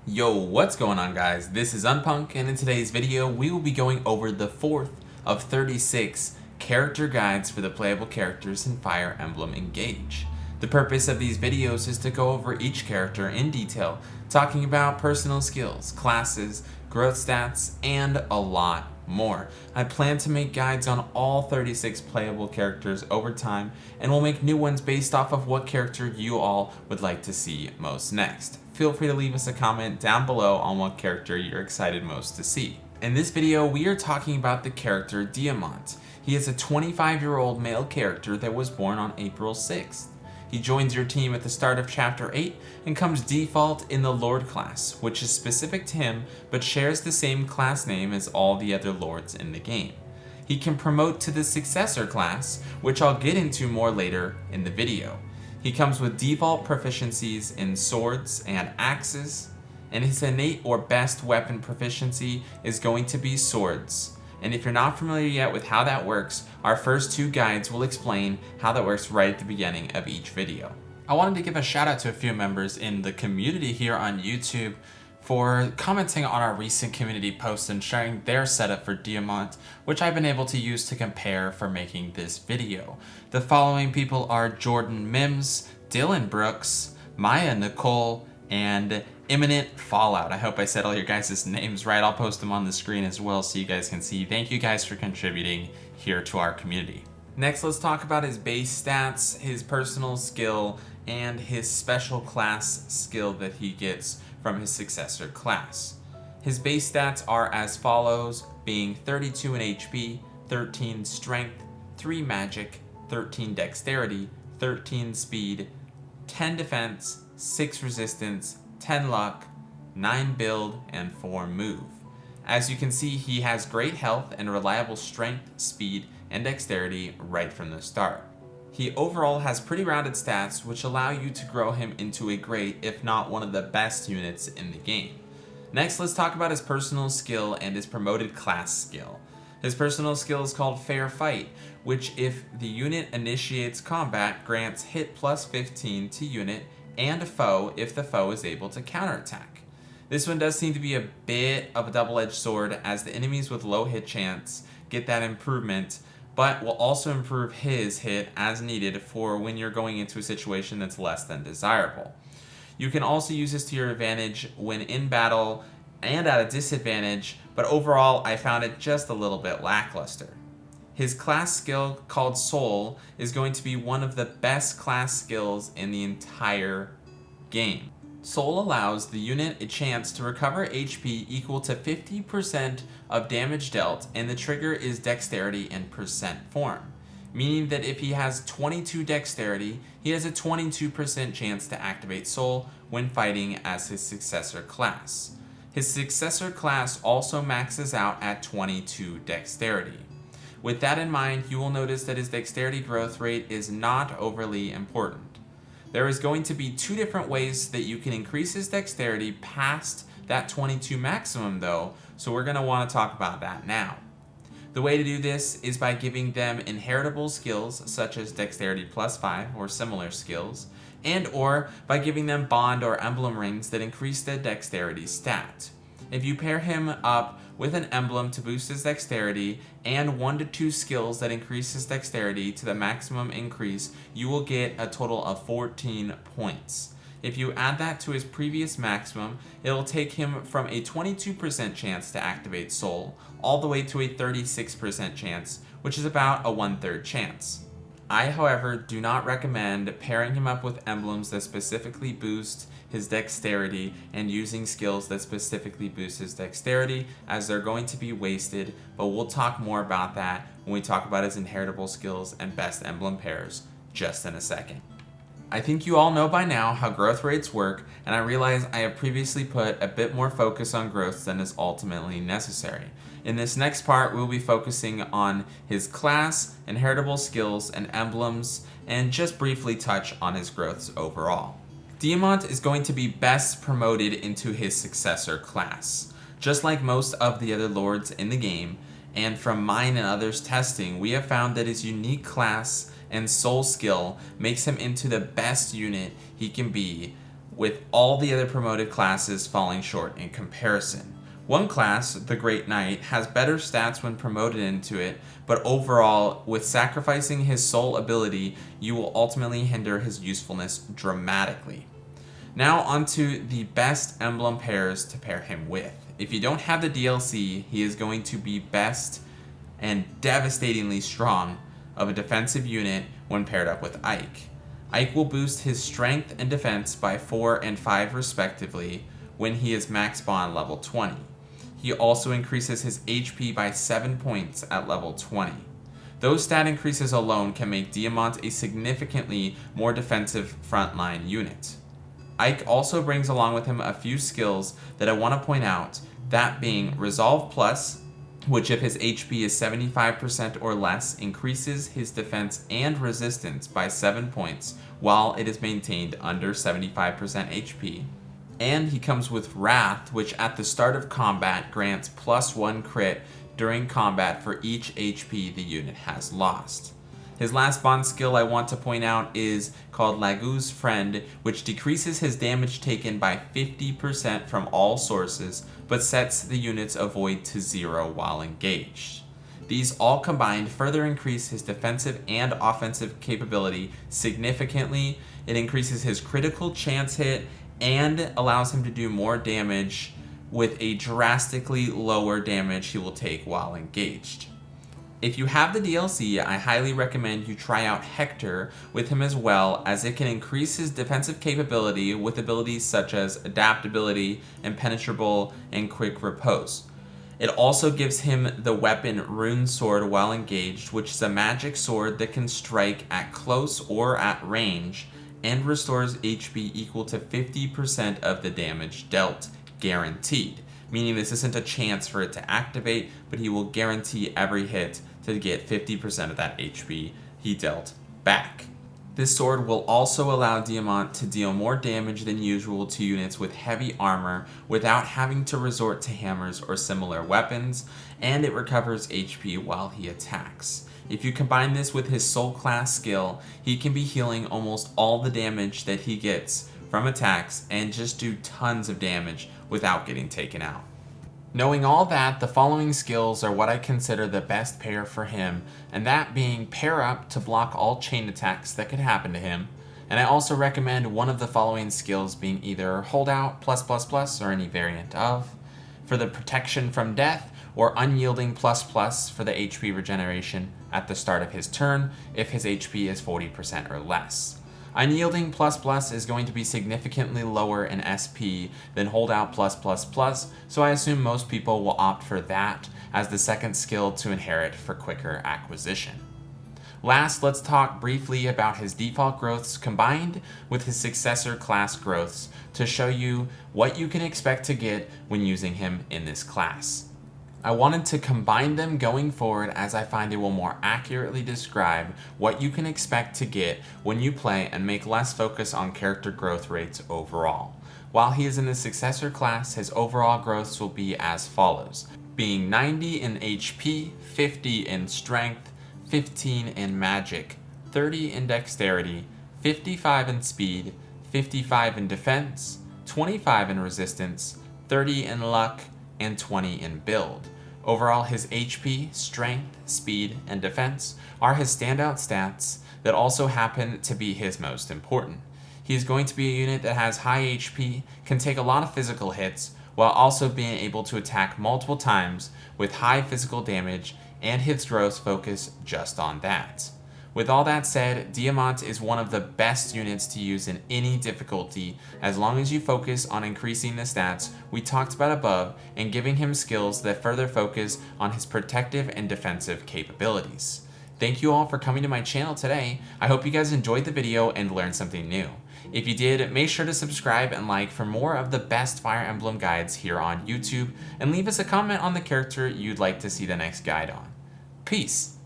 Yo, what's going on guys? This is Unpunk, and in today's video we will be going over the fourth of 36 character guides for the playable characters in Fire Emblem Engage. The purpose of these videos is to go over each character in detail, talking about personal skills, classes, growth stats, and a lot more. I plan to make guides on all 36 playable characters over time, and we'll make new ones based off of what character you all would like to see most next. Feel free to leave us a comment down below on what character you're excited most to see. In this video, we are talking about the character Diamant. He is a 25-year-old male character that was born on April 6th. He joins your team at the start of Chapter 8 and comes default in the Lord class, which is specific to him but shares the same class name as all the other Lords in the game. He can promote to the Successor class, which I'll get into more later in the video. He comes with default proficiencies in swords and axes, and his innate or best weapon proficiency is going to be swords. And if you're not familiar yet with how that works, our first two guides will explain how that works right at the beginning of each video. I wanted to give a shout out to a few members in the community here on YouTube for commenting on our recent community posts and sharing their setup for Diamant, which I've been able to use to compare for making this video. The following people are Jordan Mims, Dylan Brooks, Maya Nicole, and Imminent Fallout. I hope I said all your guys' names right. I'll post them on the screen as well so you guys can see. Thank you guys for contributing here to our community. Next, let's talk about his base stats, his personal skill, and his special class skill that he gets from his successor class. His base stats are as follows, being 32 in HP, 13 strength, 3 magic, 13 dexterity, 13 speed, 10 defense, 6 resistance, 10 luck, 9 build, and 4 move. As you can see, he has great health and reliable strength, speed, and dexterity right from the start. He overall has pretty rounded stats which allow you to grow him into a great, if not one of the best units in the game. Next, let's talk about his personal skill and his promoted class skill. His personal skill is called Fair Fight, which if the unit initiates combat, grants hit plus 15 to unit and foe if the foe is able to counterattack. This one does seem to be a bit of a double-edged sword, as the enemies with low hit chance get that improvement, but will also improve his hit as needed for when you're going into a situation that's less than desirable. You can also use this to your advantage when in battle and at a disadvantage, but overall I found it just a little bit lackluster. His class skill, called Soul, is going to be one of the best class skills in the entire game. Soul allows the unit a chance to recover HP equal to 50% of damage dealt, and the trigger is dexterity in percent form, meaning that if he has 22 dexterity, he has a 22% chance to activate Soul when fighting as his successor class. His successor class also maxes out at 22 dexterity. With that in mind, you will notice that his dexterity growth rate is not overly important. There is going to be two different ways that you can increase his dexterity past that 22 maximum though, so we're going to want to talk about that now. The way to do this is by giving them inheritable skills such as dexterity plus 5 or similar skills, and or by giving them bond or emblem rings that increase their dexterity stat. If you pair him up with an emblem to boost his dexterity and 1 to 2 skills that increase his dexterity to the maximum increase, you will get a total of 14 points. If you add that to his previous maximum, it'll take him from a 22% chance to activate Soul all the way to a 36% chance, which is about a 1/3 chance. I, however, do not recommend pairing him up with emblems that specifically boost his dexterity and using skills that specifically boost his dexterity, as they're going to be wasted, but we'll talk more about that when we talk about his inheritable skills and best emblem pairs just in a second. I think you all know by now how growth rates work, and I realize I have previously put a bit more focus on growth than is ultimately necessary. In this next part, we'll be focusing on his class, inheritable skills, and emblems, and just briefly touch on his growths overall. Diamant is going to be best promoted into his successor class. Just like most of the other lords in the game, and from mine and others' testing, we have found that his unique class and soul skill makes him into the best unit he can be with all the other promoted classes falling short in comparison. One class, the Great Knight, has better stats when promoted into it, but overall, with sacrificing his soul ability, you will ultimately hinder his usefulness dramatically. Now onto the best emblem pairs to pair him with. If you don't have the DLC, he is going to be best and devastatingly strong of a defensive unit when paired up with Ike. Ike will boost his strength and defense by 4 and 5 respectively when he is max bond level 20. He also increases his HP by 7 points at level 20. Those stat increases alone can make Diamant a significantly more defensive frontline unit. Ike also brings along with him a few skills that I want to point out, that being Resolve Plus, which if his HP is 75% or less, increases his defense and resistance by 7 points while it is maintained under 75% HP. And he comes with Wrath, which at the start of combat grants +1 crit during combat for each HP the unit has lost. His last bond skill I want to point out is called Lagu's Friend, which decreases his damage taken by 50% from all sources, but sets the unit's avoid to 0 while engaged. These all combined further increase his defensive and offensive capability significantly. It increases his critical chance hit and allows him to do more damage with a drastically lower damage he will take while engaged. If you have the DLC, I highly recommend you try out Hector with him as well, as it can increase his defensive capability with abilities such as Adaptability, Impenetrable, and Quick Repose. It also gives him the weapon Rune Sword while engaged, which is a magic sword that can strike at close or at range and restores HP equal to 50% of the damage dealt, guaranteed. Meaning this isn't a chance for it to activate, but he will guarantee every hit to get 50% of that HP he dealt back. This sword will also allow Diamant to deal more damage than usual to units with heavy armor without having to resort to hammers or similar weapons, and it recovers HP while he attacks. If you combine this with his soul class skill, he can be healing almost all the damage that he gets from attacks and just do tons of damage without getting taken out. Knowing all that, the following skills are what I consider the best pair for him, and that being pair up to block all chain attacks that could happen to him, and I also recommend one of the following skills being either holdout +++ or any variant of, for the protection from death, or unyielding ++ for the HP regeneration at the start of his turn if his HP is 40% or less. Unyielding ++ is going to be significantly lower in SP than holdout +++, so I assume most people will opt for that as the second skill to inherit for quicker acquisition. Last, let's talk briefly about his default growths combined with his successor class growths to show you what you can expect to get when using him in this class. I wanted to combine them going forward as I find it will more accurately describe what you can expect to get when you play and make less focus on character growth rates overall. While he is in the successor class, his overall growths will be as follows, being 90 in HP, 50 in strength, 15 in magic, 30 in dexterity, 55 in speed, 55 in defense, 25 in resistance, 30 in luck, and 20 in build. Overall, his HP, strength, speed, and defense are his standout stats that also happen to be his most important. He is going to be a unit that has high HP, can take a lot of physical hits, while also being able to attack multiple times with high physical damage, and his growth focus just on that. With all that said, Diamant is one of the best units to use in any difficulty as long as you focus on increasing the stats we talked about above and giving him skills that further focus on his protective and defensive capabilities. Thank you all for coming to my channel today. I hope you guys enjoyed the video and learned something new. If you did, make sure to subscribe and like for more of the best Fire Emblem guides here on YouTube, and leave us a comment on the character you'd like to see the next guide on. Peace!